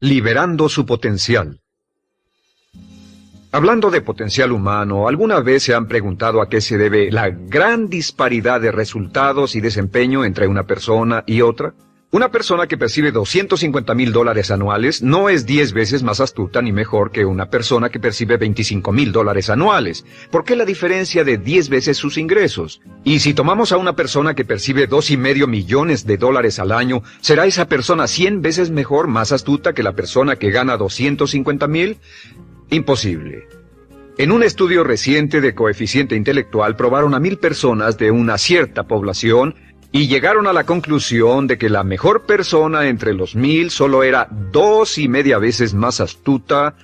Liberando su potencial. Hablando de potencial humano, ¿alguna vez se han preguntado a qué se debe la gran disparidad de resultados y desempeño entre una persona y otra? Una persona que percibe $250,000 anuales no es 10 veces más astuta ni mejor que una persona que percibe $25,000 anuales. ¿Por qué la diferencia de 10 veces sus ingresos? Y si tomamos a una persona que percibe $2,5 millones al año, ¿será esa persona 100 veces mejor, más astuta que la persona que gana $250,000? Imposible. En un estudio reciente de coeficiente intelectual probaron a 1,000 personas de una cierta población y llegaron a la conclusión de que la mejor persona entre los 1,000 solo era 2,5 veces más astuta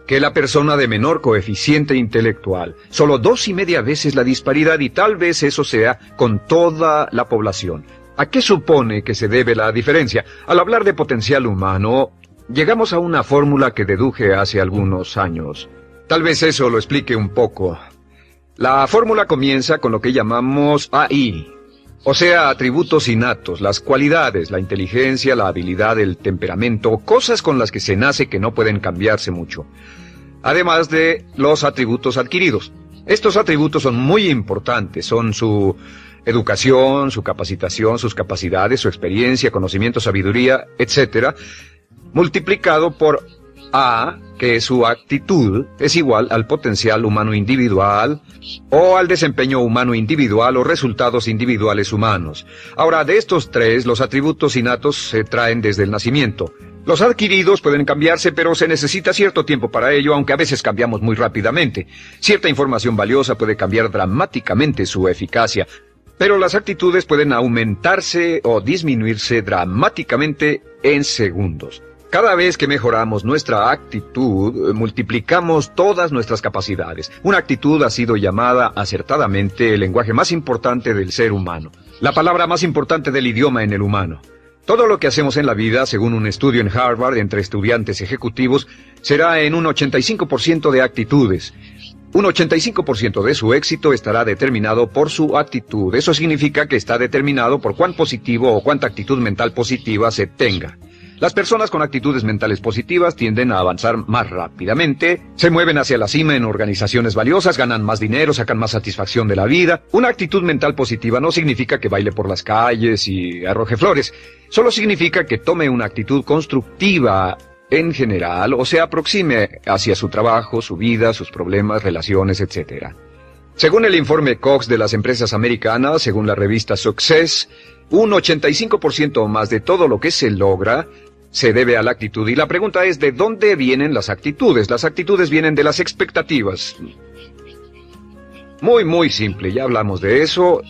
que la persona de menor coeficiente intelectual. Solo 2,5 veces la disparidad, y tal vez eso sea con toda la población. ¿A qué supone que se debe la diferencia? Al hablar de potencial humano, llegamos a una fórmula que deduje hace algunos años. Tal vez eso lo explique un poco. La fórmula comienza con lo que llamamos AI. O sea, atributos innatos, las cualidades, la inteligencia, la habilidad, el temperamento, cosas con las que se nace que no pueden cambiarse mucho. Además de los atributos adquiridos. Estos atributos son muy importantes, son su educación, su capacitación, sus capacidades, su experiencia, conocimiento, sabiduría, etc., multiplicado por A, que su actitud es igual al potencial humano individual o al desempeño humano individual o resultados individuales humanos. Ahora, de estos tres, los atributos innatos se traen desde el nacimiento. Los adquiridos pueden cambiarse, pero se necesita cierto tiempo para ello, aunque a veces cambiamos muy rápidamente. Cierta información valiosa puede cambiar dramáticamente su eficacia, pero las actitudes pueden aumentarse o disminuirse dramáticamente en segundos. Cada vez que mejoramos nuestra actitud, multiplicamos todas nuestras capacidades. Una actitud ha sido llamada acertadamente el lenguaje más importante del ser humano, la palabra más importante del idioma en el humano. Todo lo que hacemos en la vida, según un estudio en Harvard entre estudiantes ejecutivos, será en un 85% de actitudes. Un 85% de su éxito estará determinado por su actitud. Eso significa que está determinado por cuán positivo o cuánta actitud mental positiva se tenga. Las personas con actitudes mentales positivas tienden a avanzar más rápidamente, se mueven hacia la cima en organizaciones valiosas, ganan más dinero, sacan más satisfacción de la vida. Una actitud mental positiva no significa que baile por las calles y arroje flores. Solo significa que tome una actitud constructiva en general o se aproxime hacia su trabajo, su vida, sus problemas, relaciones, etc. Según el informe Cox de las empresas americanas, según la revista Success, un 85% o más de todo lo que se logra se debe a la actitud. Y la pregunta es, ¿de dónde vienen las actitudes? Las actitudes vienen de las expectativas. Muy simple, ya hablamos de eso.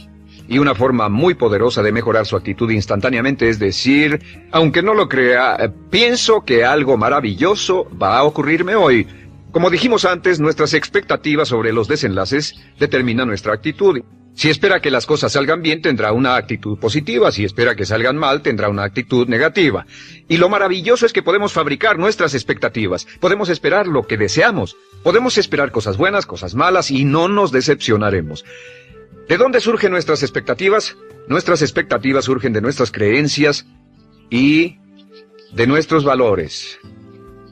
Y una forma muy poderosa de mejorar su actitud instantáneamente es decir, aunque no lo crea, pienso que algo maravilloso va a ocurrirme hoy. Como dijimos antes, nuestras expectativas sobre los desenlaces determinan nuestra actitud. Si espera que las cosas salgan bien, tendrá una actitud positiva. Si espera que salgan mal, tendrá una actitud negativa. Y lo maravilloso es que podemos fabricar nuestras expectativas. Podemos esperar lo que deseamos. Podemos esperar cosas buenas, cosas malas, y no nos decepcionaremos. ¿De dónde surgen nuestras expectativas? Nuestras expectativas surgen de nuestras creencias y de nuestros valores.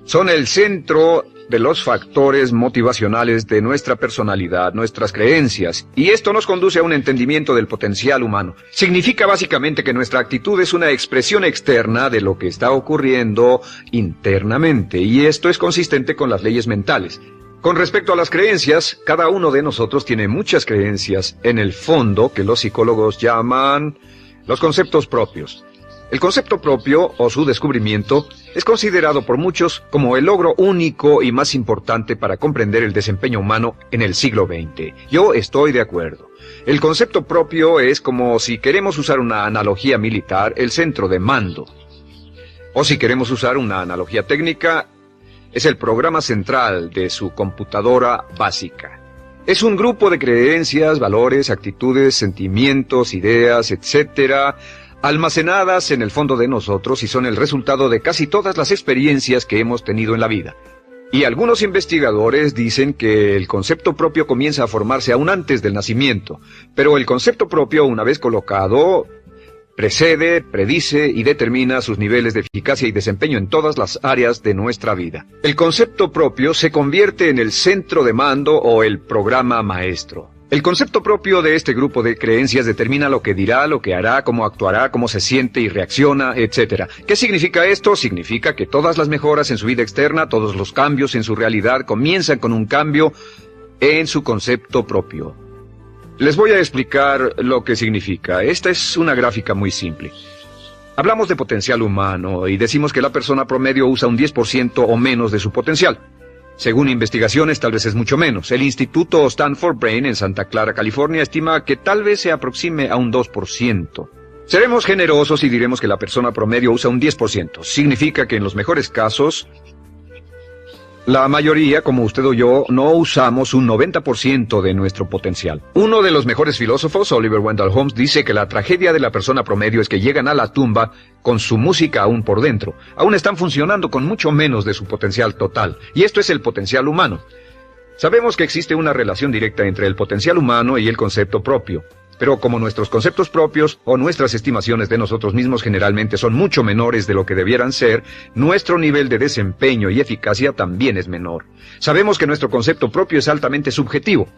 Son el centro de los factores motivacionales de nuestra personalidad, nuestras creencias, y esto nos conduce a un entendimiento del potencial humano. Significa básicamente que nuestra actitud es una expresión externa de lo que está ocurriendo internamente, y esto es consistente con las leyes mentales. Con respecto a las creencias, cada uno de nosotros tiene muchas creencias en el fondo que los psicólogos llaman los conceptos propios. El concepto propio, o su descubrimiento, es considerado por muchos como el logro único y más importante para comprender el desempeño humano en el siglo XX. Yo estoy de acuerdo. El concepto propio es como, si queremos usar una analogía militar, el centro de mando. O si queremos usar una analogía técnica, es el programa central de su computadora básica. Es un grupo de creencias, valores, actitudes, sentimientos, ideas, etc., almacenadas en el fondo de nosotros y son el resultado de casi todas las experiencias que hemos tenido en la vida. Y algunos investigadores dicen que el concepto propio comienza a formarse aún antes del nacimiento, pero el concepto propio, una vez colocado, Precede, predice y determina sus niveles de eficacia y desempeño en todas las áreas de nuestra vida. El concepto propio se convierte en el centro de mando o el programa maestro. El concepto propio de este grupo de creencias determina lo que dirá, lo que hará, cómo actuará, cómo se siente y reacciona, etc. ¿Qué significa esto? Significa que todas las mejoras en su vida externa, todos los cambios en su realidad comienzan con un cambio en su concepto propio. Les voy a explicar lo que significa. Esta es una gráfica muy simple. Hablamos de potencial humano y decimos que la persona promedio usa un 10% o menos de su potencial. Según investigaciones, tal vez es mucho menos. El Instituto Stanford Brain en Santa Clara, California, estima que tal vez se aproxime a un 2%. Seremos generosos y diremos que la persona promedio usa un 10%. Significa que en los mejores casos, la mayoría, como usted o yo, no usamos un 90% de nuestro potencial. Uno de los mejores filósofos, Oliver Wendell Holmes, dice que la tragedia de la persona promedio es que llegan a la tumba con su música aún por dentro. Aún están funcionando con mucho menos de su potencial total. Y esto es el potencial humano. Sabemos que existe una relación directa entre el potencial humano y el concepto propio. Pero como nuestros conceptos propios o nuestras estimaciones de nosotros mismos generalmente son mucho menores de lo que debieran ser, nuestro nivel de desempeño y eficacia también es menor. Sabemos que nuestro concepto propio es altamente subjetivo.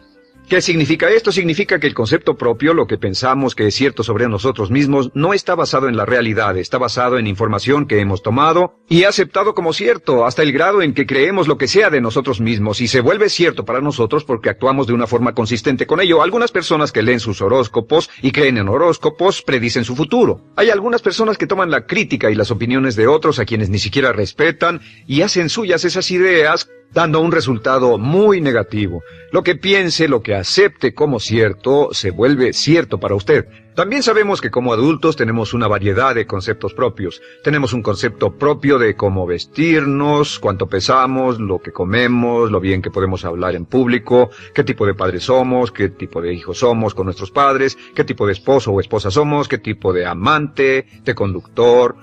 ¿Qué significa esto? Significa que el concepto propio, lo que pensamos que es cierto sobre nosotros mismos, no está basado en la realidad, está basado en información que hemos tomado y aceptado como cierto, hasta el grado en que creemos lo que sea de nosotros mismos y se vuelve cierto para nosotros porque actuamos de una forma consistente con ello. Algunas personas que leen sus horóscopos y creen en horóscopos predicen su futuro. Hay algunas personas que toman la crítica y las opiniones de otros a quienes ni siquiera respetan y hacen suyas esas ideas, dando un resultado muy negativo. Lo que piense, lo que acepte como cierto, se vuelve cierto para usted. También sabemos que como adultos tenemos una variedad de conceptos propios. Tenemos un concepto propio de cómo vestirnos, cuánto pesamos, lo que comemos, lo bien que podemos hablar en público, qué tipo de padres somos, qué tipo de hijos somos con nuestros padres, qué tipo de esposo o esposa somos, qué tipo de amante, de conductor.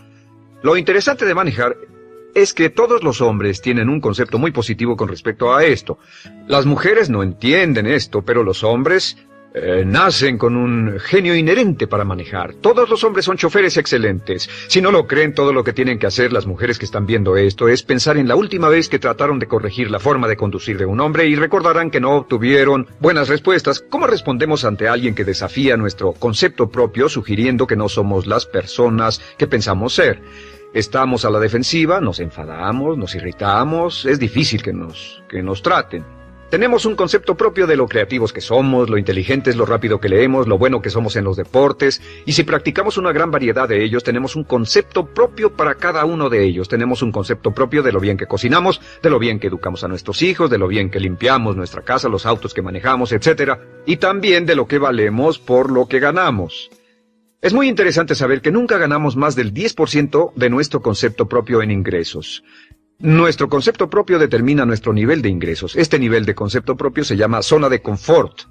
Lo interesante de manejar es que todos los hombres tienen un concepto muy positivo con respecto a esto. Las mujeres no entienden esto, pero los hombres nacen con un genio inherente para manejar. Todos los hombres son choferes excelentes. Si no lo creen, todo lo que tienen que hacer las mujeres que están viendo esto es pensar en la última vez que trataron de corregir la forma de conducir de un hombre y recordarán que no obtuvieron buenas respuestas. ¿Cómo respondemos ante alguien que desafía nuestro concepto propio, sugiriendo que no somos las personas que pensamos ser? Estamos a la defensiva, nos enfadamos, nos irritamos, es difícil que nos traten. Tenemos un concepto propio de lo creativos que somos, lo inteligentes, lo rápido que leemos, lo bueno que somos en los deportes, y si practicamos una gran variedad de ellos, tenemos un concepto propio para cada uno de ellos. Tenemos un concepto propio de lo bien que cocinamos, de lo bien que educamos a nuestros hijos, de lo bien que limpiamos nuestra casa, los autos que manejamos, etc. Y también de lo que valemos por lo que ganamos. Es muy interesante saber que nunca ganamos más del 10% de nuestro concepto propio en ingresos. Nuestro concepto propio determina nuestro nivel de ingresos. Este nivel de concepto propio se llama zona de confort.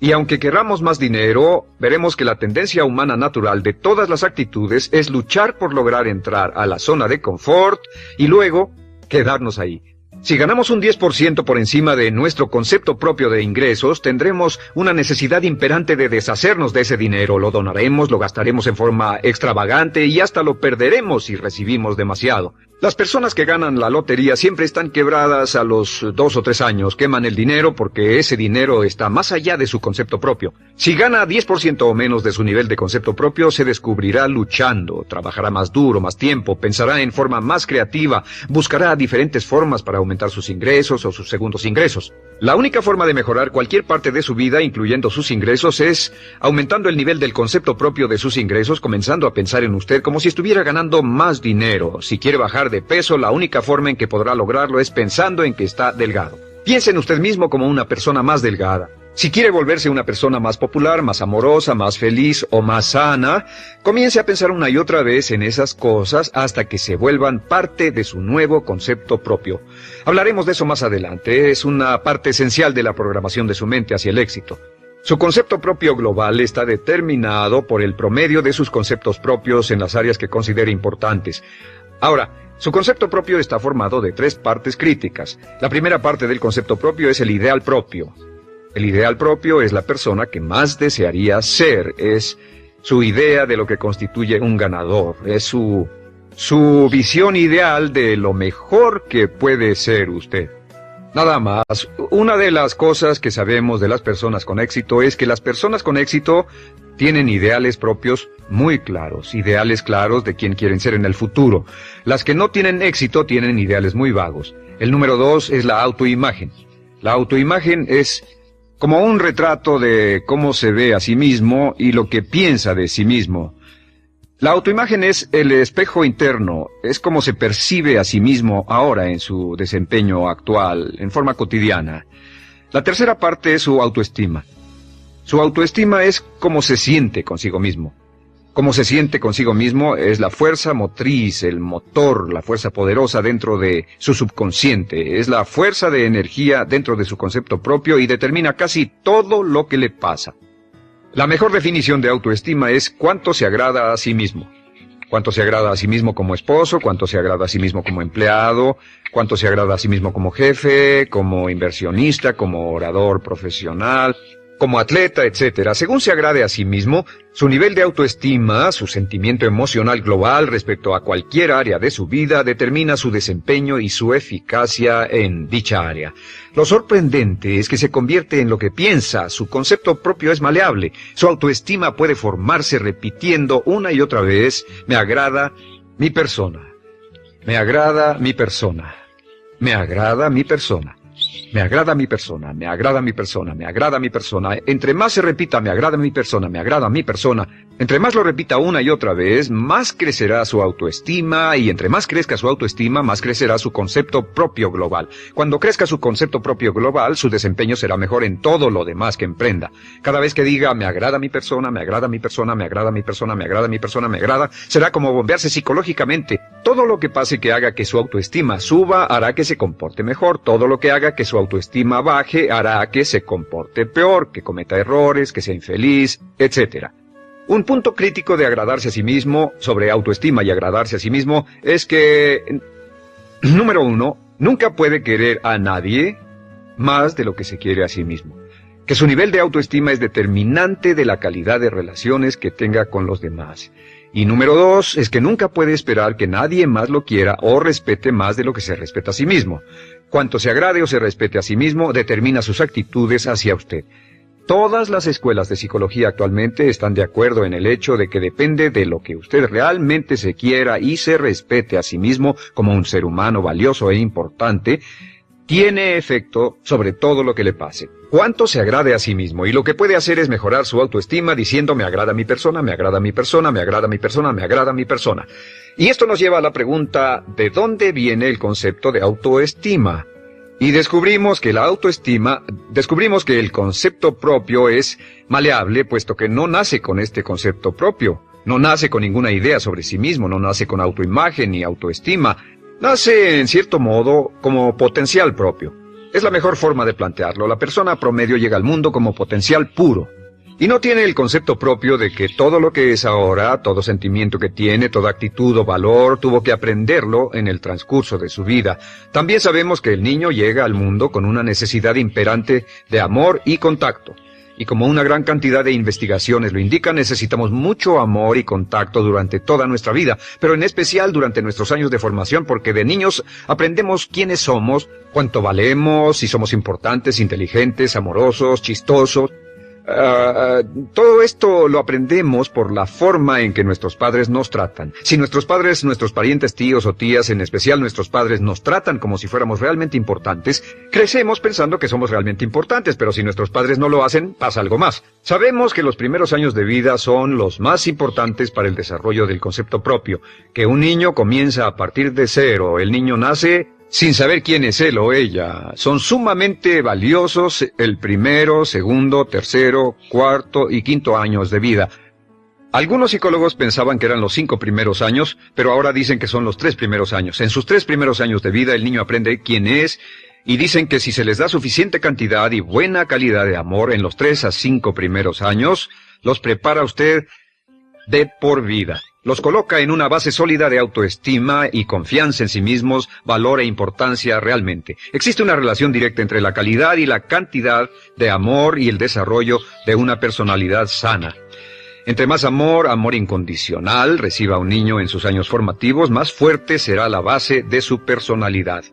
Y aunque queramos más dinero, veremos que la tendencia humana natural de todas las actitudes es luchar por lograr entrar a la zona de confort y luego quedarnos ahí. Si ganamos un 10% por encima de nuestro concepto propio de ingresos, tendremos una necesidad imperante de deshacernos de ese dinero. Lo donaremos, lo gastaremos en forma extravagante y hasta lo perderemos si recibimos demasiado. Las personas que ganan la lotería siempre están quebradas a los 2 o 3 años. Queman el dinero porque ese dinero está más allá de su concepto propio. Si gana 10% o menos de su nivel de concepto propio, se descubrirá luchando, trabajará más duro, más tiempo, pensará en forma más creativa, buscará diferentes formas para aumentar sus ingresos o sus segundos ingresos. La única forma de mejorar cualquier parte de su vida, incluyendo sus ingresos, es aumentando el nivel del concepto propio de sus ingresos, comenzando a pensar en usted como si estuviera ganando más dinero. Si quiere bajar de peso, la única forma en que podrá lograrlo es pensando en que está delgado. Piense en usted mismo como una persona más delgada. Si quiere volverse una persona más popular, más amorosa, más feliz o más sana, comience a pensar una y otra vez en esas cosas hasta que se vuelvan parte de su nuevo concepto propio. Hablaremos de eso más adelante. Es una parte esencial de la programación de su mente hacia el éxito. Su concepto propio global está determinado por el promedio de sus conceptos propios en las áreas que considere importantes. Ahora, su concepto propio está formado de 3 partes críticas. La primera parte del concepto propio es el ideal propio. El ideal propio es la persona que más desearía ser, es su idea de lo que constituye un ganador, es su visión ideal de lo mejor que puede ser usted. Nada más, una de las cosas que sabemos de las personas con éxito es que las personas con éxito tienen ideales propios muy claros, ideales claros de quién quieren ser en el futuro. Las que no tienen éxito tienen ideales muy vagos. El número 2 es la autoimagen. La autoimagen es como un retrato de cómo se ve a sí mismo y lo que piensa de sí mismo. La autoimagen es el espejo interno, es como se percibe a sí mismo ahora en su desempeño actual, en forma cotidiana. La tercera parte es su autoestima. Su autoestima es cómo se siente consigo mismo. Cómo se siente consigo mismo es la fuerza motriz, el motor, la fuerza poderosa dentro de su subconsciente, es la fuerza de energía dentro de su concepto propio y determina casi todo lo que le pasa. La mejor definición de autoestima es cuánto se agrada a sí mismo. Cuánto se agrada a sí mismo como esposo, cuánto se agrada a sí mismo como empleado, cuánto se agrada a sí mismo como jefe, como inversionista, como orador profesional, como atleta, etcétera. Según se agrade a sí mismo, su nivel de autoestima, su sentimiento emocional global respecto a cualquier área de su vida, determina su desempeño y su eficacia en dicha área. Lo sorprendente es que se convierte en lo que piensa, su concepto propio es maleable, su autoestima puede formarse repitiendo una y otra vez, me agrada mi persona, me agrada mi persona, me agrada mi persona. Me agrada mi persona, me agrada mi persona, me agrada mi persona. Entre más se repita, me agrada mi persona, me agrada mi persona. Entre más lo repita una y otra vez, más crecerá su autoestima y entre más crezca su autoestima, más crecerá su concepto propio global. Cuando crezca su concepto propio global, su desempeño será mejor en todo lo demás que emprenda. Cada vez que diga, me agrada mi persona, me agrada mi persona, me agrada mi persona, me agrada mi persona, me agrada, será como bombearse psicológicamente. Todo lo que pase que haga que su autoestima suba, hará que se comporte mejor. Todo lo que haga que su autoestima baje, hará que se comporte peor, que cometa errores, que sea infeliz, etc. Un punto crítico de agradarse a sí mismo, sobre autoestima y agradarse a sí mismo, es que, número 1, nunca puede querer a nadie más de lo que se quiere a sí mismo. Que su nivel de autoestima es determinante de la calidad de relaciones que tenga con los demás. Y número 2, es que nunca puede esperar que nadie más lo quiera o respete más de lo que se respeta a sí mismo. Cuanto se agrade o se respete a sí mismo, determina sus actitudes hacia usted. Todas las escuelas de psicología actualmente están de acuerdo en el hecho de que depende de lo que usted realmente se quiera y se respete a sí mismo como un ser humano valioso e importante, tiene efecto sobre todo lo que le pase. Cuánto se agrade a sí mismo, y lo que puede hacer es mejorar su autoestima diciendo me agrada mi persona, me agrada mi persona, me agrada mi persona, me agrada mi persona. Y esto nos lleva a la pregunta, ¿de dónde viene el concepto de autoestima? Y descubrimos que el concepto propio es maleable, puesto que no nace con este concepto propio, no nace con ninguna idea sobre sí mismo, no nace con autoimagen ni autoestima, nace en cierto modo como potencial propio. Es la mejor forma de plantearlo. La persona promedio llega al mundo como potencial puro. Y no tiene el concepto propio de que todo lo que es ahora, todo sentimiento que tiene, toda actitud o valor, tuvo que aprenderlo en el transcurso de su vida. También sabemos que el niño llega al mundo con una necesidad imperante de amor y contacto. Y como una gran cantidad de investigaciones lo indican, necesitamos mucho amor y contacto durante toda nuestra vida, pero en especial durante nuestros años de formación, porque de niños aprendemos quiénes somos, cuánto valemos, si somos importantes, inteligentes, amorosos, chistosos. Todo esto lo aprendemos por la forma en que nuestros padres nos tratan. Si nuestros padres, nuestros parientes, tíos o tías, en especial nuestros padres, nos tratan como si fuéramos realmente importantes, crecemos pensando que somos realmente importantes, pero si nuestros padres no lo hacen, pasa algo más. Sabemos que los primeros años de vida son los más importantes para el desarrollo del concepto propio, que un niño comienza a partir de cero. El niño nace sin saber quién es él o ella. Son sumamente valiosos el primero, segundo, tercero, cuarto y quinto años de vida. Algunos psicólogos pensaban que eran los 5 primeros años, pero ahora dicen que son los 3 primeros años. En sus 3 primeros años de vida el niño aprende quién es y dicen que si se les da suficiente cantidad y buena calidad de amor en los 3 a 5 primeros años, los prepara usted de por vida. Los coloca en una base sólida de autoestima y confianza en sí mismos, valor e importancia realmente. Existe una relación directa entre la calidad y la cantidad de amor y el desarrollo de una personalidad sana. Entre más amor, amor incondicional, reciba un niño en sus años formativos, más fuerte será la base de su personalidad.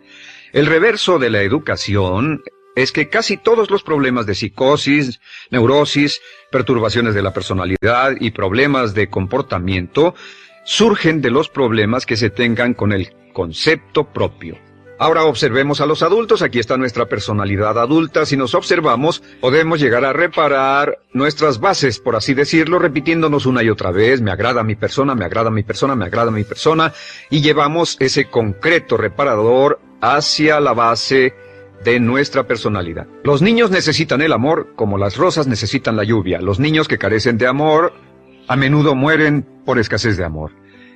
El reverso de la educación es que casi todos los problemas de psicosis, neurosis, perturbaciones de la personalidad y problemas de comportamiento surgen de los problemas que se tengan con el concepto propio. Ahora observemos a los adultos. Aquí está nuestra personalidad adulta. Si nos observamos, podemos llegar a reparar nuestras bases, por así decirlo, repitiéndonos una y otra vez: me agrada mi persona, me agrada mi persona, me agrada mi persona, y llevamos ese concreto reparador hacia la base de nuestra personalidad. Los niños necesitan el amor como las rosas necesitan la lluvia. Los niños que carecen de amor a menudo mueren por escasez de amor.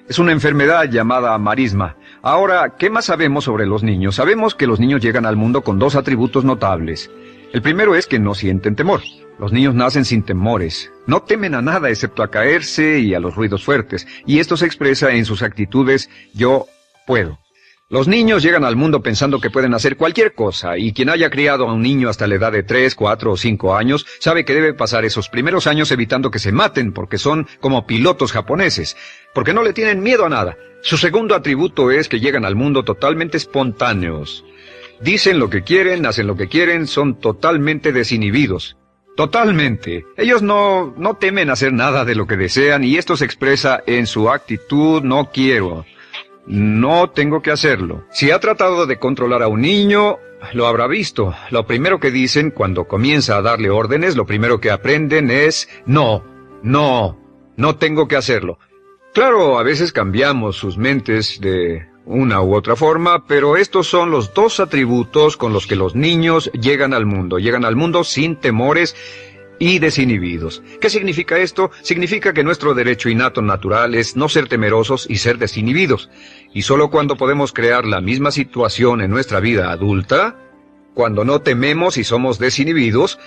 Es una enfermedad llamada marisma. Ahora, ¿qué más sabemos sobre los niños? Sabemos que los niños llegan al mundo con dos atributos notables. El primero es que no sienten temor. Los niños nacen sin temores. No temen a nada excepto a caerse y a los ruidos fuertes. Y esto se expresa en sus actitudes: yo puedo. Los niños llegan al mundo pensando que pueden hacer cualquier cosa, y quien haya criado a un niño hasta la edad de 3, 4 o 5 años sabe que debe pasar esos primeros años evitando que se maten, porque son como pilotos japoneses, porque no le tienen miedo a nada. Su segundo atributo es que llegan al mundo totalmente espontáneos. Dicen lo que quieren, hacen lo que quieren, son totalmente desinhibidos. Totalmente. Ellos no temen hacer nada de lo que desean, y esto se expresa en su actitud: no quiero. No tengo que hacerlo. Si ha tratado de controlar a un niño, lo habrá visto. Lo primero que dicen cuando comienza a darle órdenes, lo primero que aprenden es: no tengo que hacerlo. Claro, a veces cambiamos sus mentes de una u otra forma, pero estos son los dos atributos con los que los niños llegan al mundo. Llegan al mundo sin temores y desinhibidos. ¿Qué significa esto? Significa que nuestro derecho innato natural es no ser temerosos y ser desinhibidos. Y solo cuando podemos crear la misma situación en nuestra vida adulta, cuando no tememos y somos desinhibidos,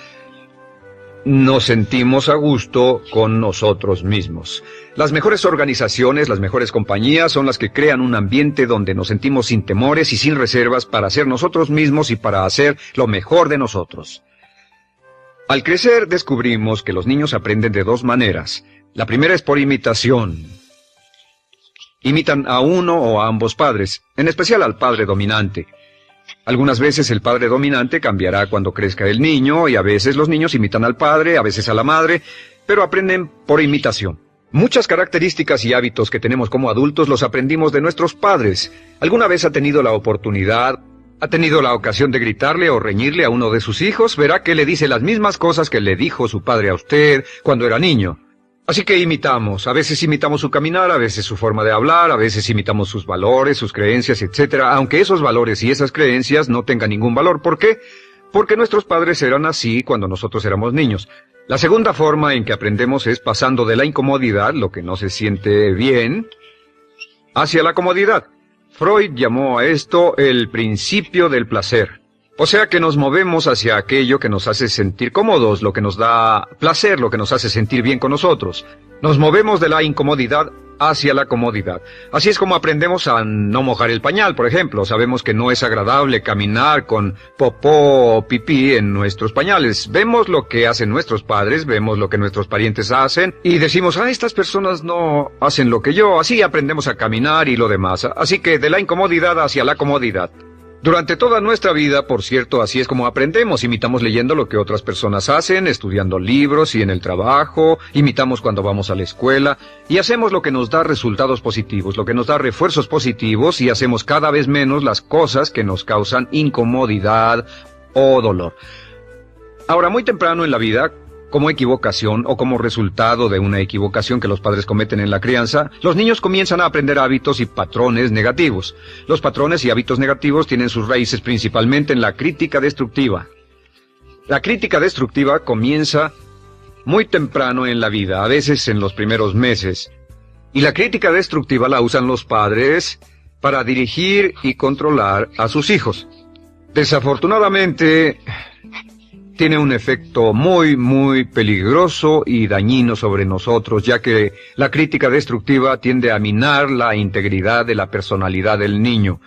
nos sentimos a gusto con nosotros mismos. Las mejores organizaciones, las mejores compañías son las que crean un ambiente donde nos sentimos sin temores y sin reservas para ser nosotros mismos y para hacer lo mejor de nosotros. Al crecer descubrimos que los niños aprenden de dos maneras. La primera es por imitación. Imitan a uno o a ambos padres, en especial al padre dominante. Algunas veces el padre dominante cambiará cuando crezca el niño, y a veces los niños imitan al padre, a veces a la madre, pero aprenden por imitación. Muchas características y hábitos que tenemos como adultos los aprendimos de nuestros padres. ¿Alguna vez ha tenido la ocasión de gritarle o reñirle a uno de sus hijos? Verá que le dice las mismas cosas que le dijo su padre a usted cuando era niño. Así que imitamos. A veces imitamos su caminar, a veces su forma de hablar, a veces imitamos sus valores, sus creencias, etc. Aunque esos valores y esas creencias no tengan ningún valor. ¿Por qué? Porque nuestros padres eran así cuando nosotros éramos niños. La segunda forma en que aprendemos es pasando de la incomodidad, lo que no se siente bien, hacia la comodidad. Freud llamó a esto el principio del placer. O sea que nos movemos hacia aquello que nos hace sentir cómodos, lo que nos da placer, lo que nos hace sentir bien con nosotros. Nos movemos de la incomodidad hacia la comodidad. Así es como aprendemos a no mojar el pañal, por ejemplo. Sabemos que no es agradable caminar con popó o pipí en nuestros pañales. Vemos lo que hacen nuestros padres, vemos lo que nuestros parientes hacen y decimos: estas personas no hacen lo que yo. Así aprendemos a caminar y lo demás. Así que de la incomodidad hacia la comodidad. Durante toda nuestra vida, por cierto, así es como aprendemos. Imitamos leyendo lo que otras personas hacen, estudiando libros y en el trabajo, imitamos cuando vamos a la escuela, y hacemos lo que nos da resultados positivos, lo que nos da refuerzos positivos, y hacemos cada vez menos las cosas que nos causan incomodidad o dolor. Ahora, muy temprano en la vida, como equivocación o como resultado de una equivocación que los padres cometen en la crianza, los niños comienzan a aprender hábitos y patrones negativos. Los patrones y hábitos negativos tienen sus raíces principalmente en la crítica destructiva. La crítica destructiva comienza muy temprano en la vida, a veces en los primeros meses. Y la crítica destructiva la usan los padres para dirigir y controlar a sus hijos. Desafortunadamente, tiene un efecto muy peligroso y dañino sobre nosotros, ya que la crítica destructiva tiende a minar la integridad de la personalidad del niño.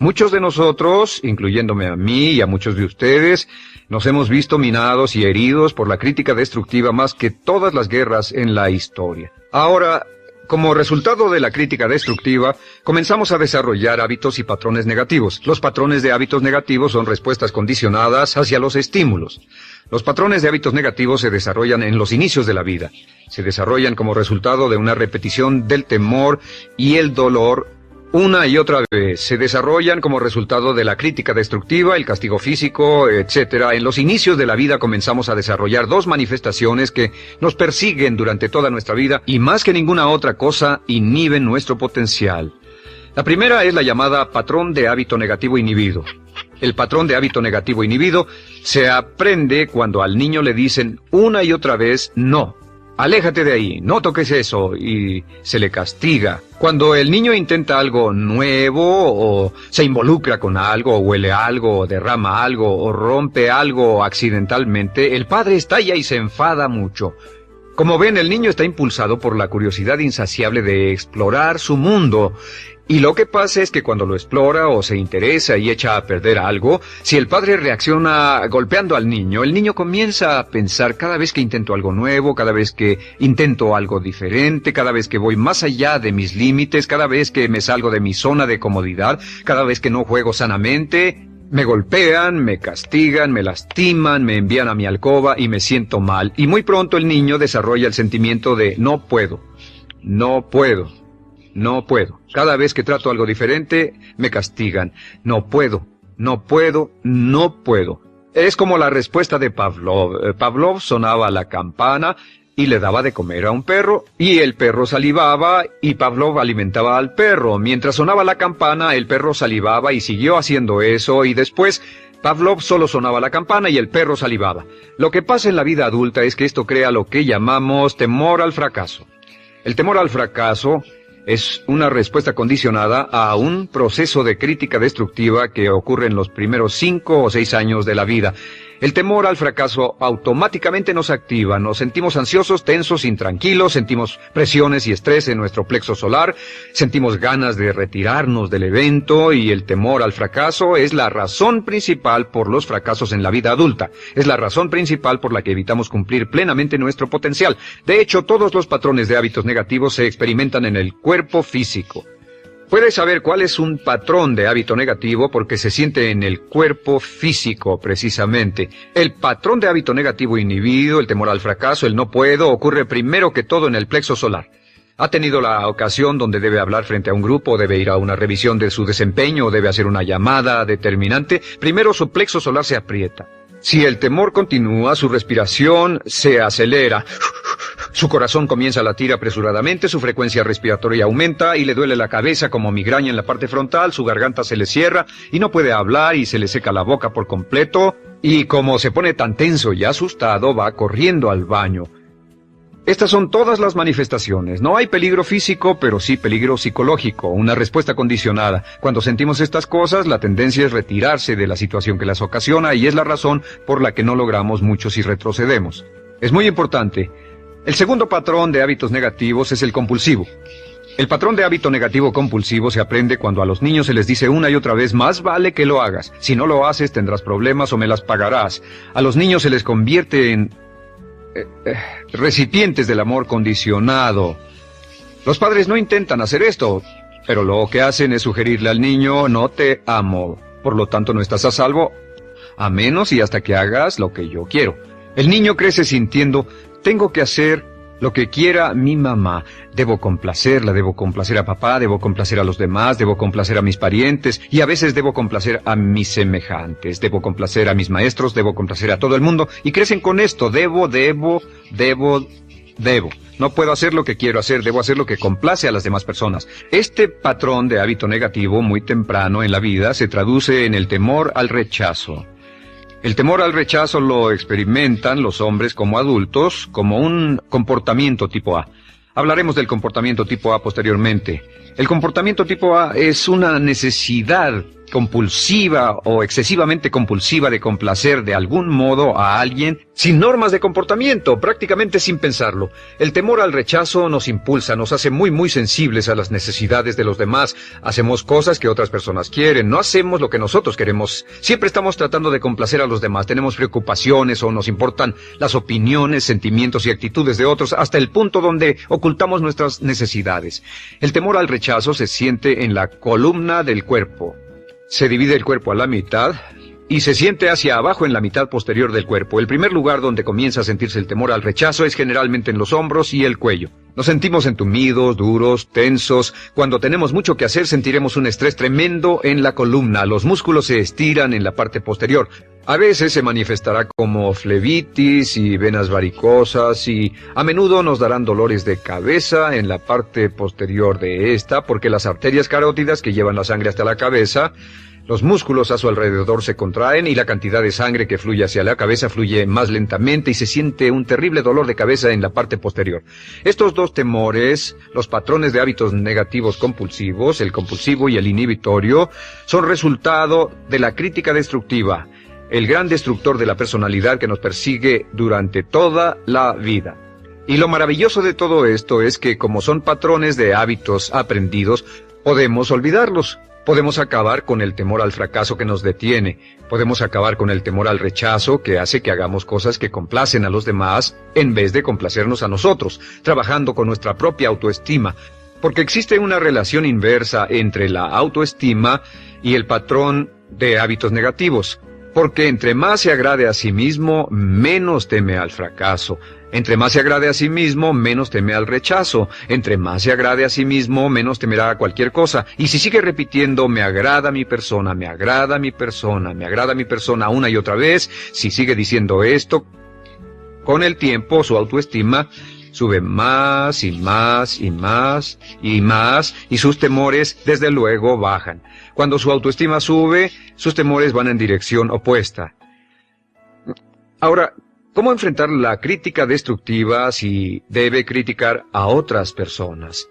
Muchos de nosotros, incluyéndome a mí y a muchos de ustedes, nos hemos visto minados y heridos por la crítica destructiva más que todas las guerras en la historia. Ahora, como resultado de la crítica destructiva, comenzamos a desarrollar hábitos y patrones negativos. Los patrones de hábitos negativos son respuestas condicionadas hacia los estímulos. Los patrones de hábitos negativos se desarrollan en los inicios de la vida. Se desarrollan como resultado de una repetición del temor y el dolor una y otra vez. Se desarrollan como resultado de la crítica destructiva, el castigo físico, etc. En los inicios de la vida comenzamos a desarrollar dos manifestaciones que nos persiguen durante toda nuestra vida y más que ninguna otra cosa inhiben nuestro potencial. La primera es la llamada patrón de hábito negativo inhibido. El patrón de hábito negativo inhibido se aprende cuando al niño le dicen una y otra vez no. Aléjate de ahí, no toques eso, y se le castiga. Cuando el niño intenta algo nuevo, o se involucra con algo, o huele algo, o derrama algo, o rompe algo accidentalmente, el padre estalla y se enfada mucho. Como ven, el niño está impulsado por la curiosidad insaciable de explorar su mundo. Y lo que pasa es que cuando lo explora o se interesa y echa a perder algo, si el padre reacciona golpeando al niño, el niño comienza a pensar cada vez que intento algo nuevo, cada vez que intento algo diferente, cada vez que voy más allá de mis límites, cada vez que me salgo de mi zona de comodidad, cada vez que no juego sanamente, me golpean, me castigan, me lastiman, me envían a mi alcoba y me siento mal. Y muy pronto el niño desarrolla el sentimiento de no puedo, no puedo. No puedo. Cada vez que trato algo diferente, me castigan. No puedo, no puedo, no puedo. Es como la respuesta de Pavlov. Pavlov sonaba la campana y le daba de comer a un perro, y el perro salivaba, y Pavlov alimentaba al perro. Mientras sonaba la campana, el perro salivaba y siguió haciendo eso, y después Pavlov solo sonaba la campana y el perro salivaba. Lo que pasa en la vida adulta es que esto crea lo que llamamos temor al fracaso. El temor al fracaso es una respuesta condicionada a un proceso de crítica destructiva que ocurre en los primeros 5 o 6 años de la vida. El temor al fracaso automáticamente nos activa, nos sentimos ansiosos, tensos, intranquilos, sentimos presiones y estrés en nuestro plexo solar, sentimos ganas de retirarnos del evento, y el temor al fracaso es la razón principal por los fracasos en la vida adulta. Es la razón principal por la que evitamos cumplir plenamente nuestro potencial. De hecho, todos los patrones de hábitos negativos se experimentan en el cuerpo físico. Puedes saber cuál es un patrón de hábito negativo porque se siente en el cuerpo físico, precisamente. El patrón de hábito negativo inhibido, el temor al fracaso, el no puedo, ocurre primero que todo en el plexo solar. ¿Ha tenido la ocasión donde debe hablar frente a un grupo, debe ir a una revisión de su desempeño o debe hacer una llamada determinante? Primero su plexo solar se aprieta. Si el temor continúa, su respiración se acelera. Su corazón comienza a latir apresuradamente, su frecuencia respiratoria aumenta y le duele la cabeza como migraña en la parte frontal, su garganta se le cierra y no puede hablar y se le seca la boca por completo, y como se pone tan tenso y asustado, va corriendo al baño. Estas son todas las manifestaciones. No hay peligro físico, pero sí peligro psicológico, una respuesta condicionada. Cuando sentimos estas cosas, la tendencia es retirarse de la situación que las ocasiona y es la razón por la que no logramos mucho si retrocedemos. Es muy importante. El segundo patrón de hábitos negativos es el compulsivo. El patrón de hábito negativo compulsivo se aprende cuando a los niños se les dice una y otra vez, más vale que lo hagas. Si no lo haces, tendrás problemas o me las pagarás. A los niños se les convierte en recipientes del amor condicionado. Los padres no intentan hacer esto, pero lo que hacen es sugerirle al niño, no te amo. Por lo tanto, no estás a salvo, a menos y hasta que hagas lo que yo quiero. El niño crece sintiendo, tengo que hacer lo que quiera mi mamá. Debo complacerla, debo complacer a papá, debo complacer a los demás, debo complacer a mis parientes y a veces debo complacer a mis semejantes, debo complacer a mis maestros, debo complacer a todo el mundo y crecen con esto, debo. No puedo hacer lo que quiero hacer, debo hacer lo que complace a las demás personas. Este patrón de hábito negativo muy temprano en la vida se traduce en el temor al rechazo. El temor al rechazo lo experimentan los hombres como adultos como un comportamiento tipo A. Hablaremos del comportamiento tipo A posteriormente. El comportamiento tipo A es una necesidad compulsiva o excesivamente compulsiva de complacer de algún modo a alguien sin normas de comportamiento, prácticamente sin pensarlo. El temor al rechazo nos impulsa, nos hace muy sensibles a las necesidades de los demás. Hacemos cosas que otras personas quieren, no hacemos lo que nosotros queremos. Siempre estamos tratando de complacer a los demás, tenemos preocupaciones o nos importan las opiniones, sentimientos y actitudes de otros hasta el punto donde ocultamos nuestras necesidades. El temor al rechazo se siente en la columna del cuerpo. Se divide el cuerpo a la mitad y se siente hacia abajo en la mitad posterior del cuerpo. El primer lugar donde comienza a sentirse el temor al rechazo es generalmente en los hombros y el cuello. Nos sentimos entumidos, duros, tensos. Cuando tenemos mucho que hacer sentiremos un estrés tremendo en la columna. Los músculos se estiran en la parte posterior. A veces se manifestará como flebitis y venas varicosas y a menudo nos darán dolores de cabeza en la parte posterior de esta porque las arterias carótidas que llevan la sangre hasta la cabeza, los músculos a su alrededor se contraen y la cantidad de sangre que fluye hacia la cabeza fluye más lentamente y se siente un terrible dolor de cabeza en la parte posterior. Estos dos temores, los patrones de hábitos negativos compulsivos, el compulsivo y el inhibitorio, son resultado de la crítica destructiva, el gran destructor de la personalidad que nos persigue durante toda la vida. Y lo maravilloso de todo esto es que como son patrones de hábitos aprendidos, podemos olvidarlos. Podemos acabar con el temor al fracaso que nos detiene. Podemos acabar con el temor al rechazo que hace que hagamos cosas que complacen a los demás en vez de complacernos a nosotros, trabajando con nuestra propia autoestima. Porque existe una relación inversa entre la autoestima y el patrón de hábitos negativos. Porque entre más se agrade a sí mismo, menos teme al fracaso. Entre más se agrade a sí mismo, menos teme al rechazo. Entre más se agrade a sí mismo, menos temerá a cualquier cosa. Y si sigue repitiendo, me agrada mi persona, me agrada mi persona, me agrada mi persona una y otra vez, si sigue diciendo esto, con el tiempo su autoestima sube más y más y más y más y sus temores desde luego bajan. Cuando su autoestima sube, sus temores van en dirección opuesta. Ahora, ¿cómo enfrentar la crítica destructiva si debe criticar a otras personas?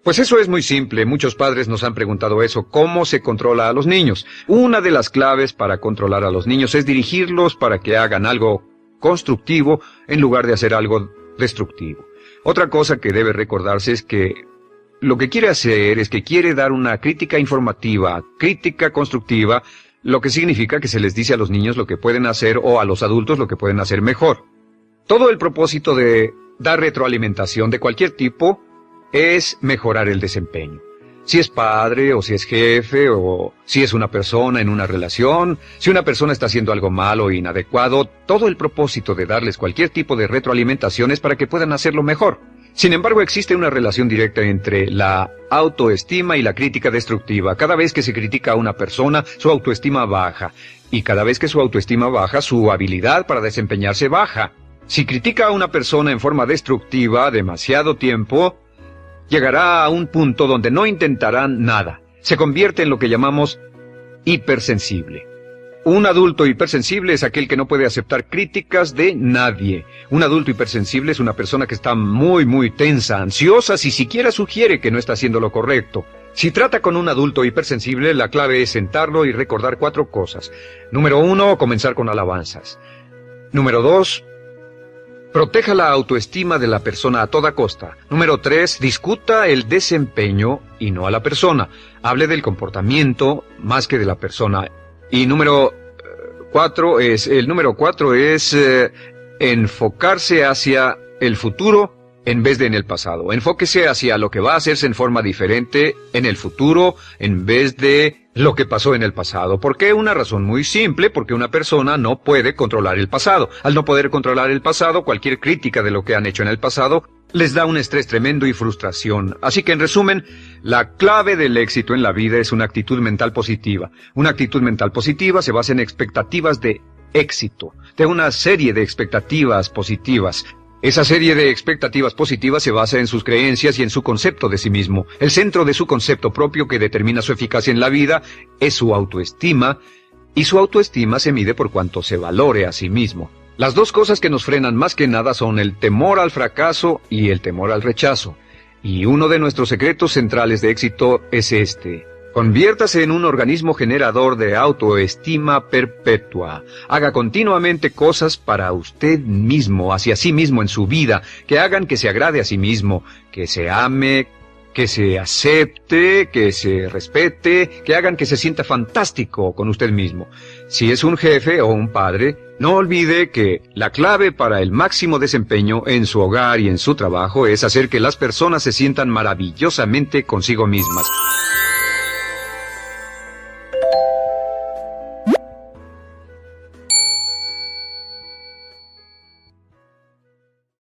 Pues eso es muy simple. Muchos padres nos han preguntado eso. ¿Cómo se controla a los niños? Una de las claves para controlar a los niños es dirigirlos para que hagan algo constructivo en lugar de hacer algo destructivo. Otra cosa que debe recordarse es que lo que quiere hacer es que quiere dar una crítica informativa, crítica constructiva, lo que significa que se les dice a los niños lo que pueden hacer o a los adultos lo que pueden hacer mejor. Todo el propósito de dar retroalimentación de cualquier tipo es mejorar el desempeño. Si es padre o si es jefe o si es una persona en una relación, si una persona está haciendo algo malo o inadecuado, todo el propósito de darles cualquier tipo de retroalimentación es para que puedan hacerlo mejor. Sin embargo, existe una relación directa entre la autoestima y la crítica destructiva. Cada vez que se critica a una persona, su autoestima baja. Y cada vez que su autoestima baja, su habilidad para desempeñarse baja. Si critica a una persona en forma destructiva demasiado tiempo, llegará a un punto donde no intentarán nada. Se convierte en lo que llamamos hipersensible. Un adulto hipersensible es aquel que no puede aceptar críticas de nadie. Un adulto hipersensible es una persona que está muy tensa, ansiosa, si siquiera sugiere que no está haciendo lo correcto. Si trata con un adulto hipersensible, la clave es sentarlo y recordar 4 cosas. Número 1, comenzar con alabanzas. Número 2, proteja la autoestima de la persona a toda costa. Número 3, discuta el desempeño y no a la persona. Hable del comportamiento más que de la persona. Y número 4 es enfocarse hacia el futuro en vez de en el pasado. Enfóquese hacia lo que va a hacerse en forma diferente en el futuro en vez de lo que pasó en el pasado. ¿Por qué? Una razón muy simple, porque una persona no puede controlar el pasado. Al no poder controlar el pasado, cualquier crítica de lo que han hecho en el pasado les da un estrés tremendo y frustración. Así que en resumen, la clave del éxito en la vida es una actitud mental positiva. Una actitud mental positiva se basa en expectativas de éxito, de una serie de expectativas positivas. Esa serie de expectativas positivas se basa en sus creencias y en su concepto de sí mismo. El centro de su concepto propio que determina su eficacia en la vida es su autoestima, y su autoestima se mide por cuanto se valore a sí mismo. Las dos cosas que nos frenan más que nada son el temor al fracaso y el temor al rechazo. Y uno de nuestros secretos centrales de éxito es este. Conviértase en un organismo generador de autoestima perpetua. Haga continuamente cosas para usted mismo, hacia sí mismo en su vida, que hagan que se agrade a sí mismo, que se ame, que se acepte, que se respete, que hagan que se sienta fantástico con usted mismo. Si es un jefe o un padre, no olvide que la clave para el máximo desempeño en su hogar y en su trabajo es hacer que las personas se sientan maravillosamente consigo mismas.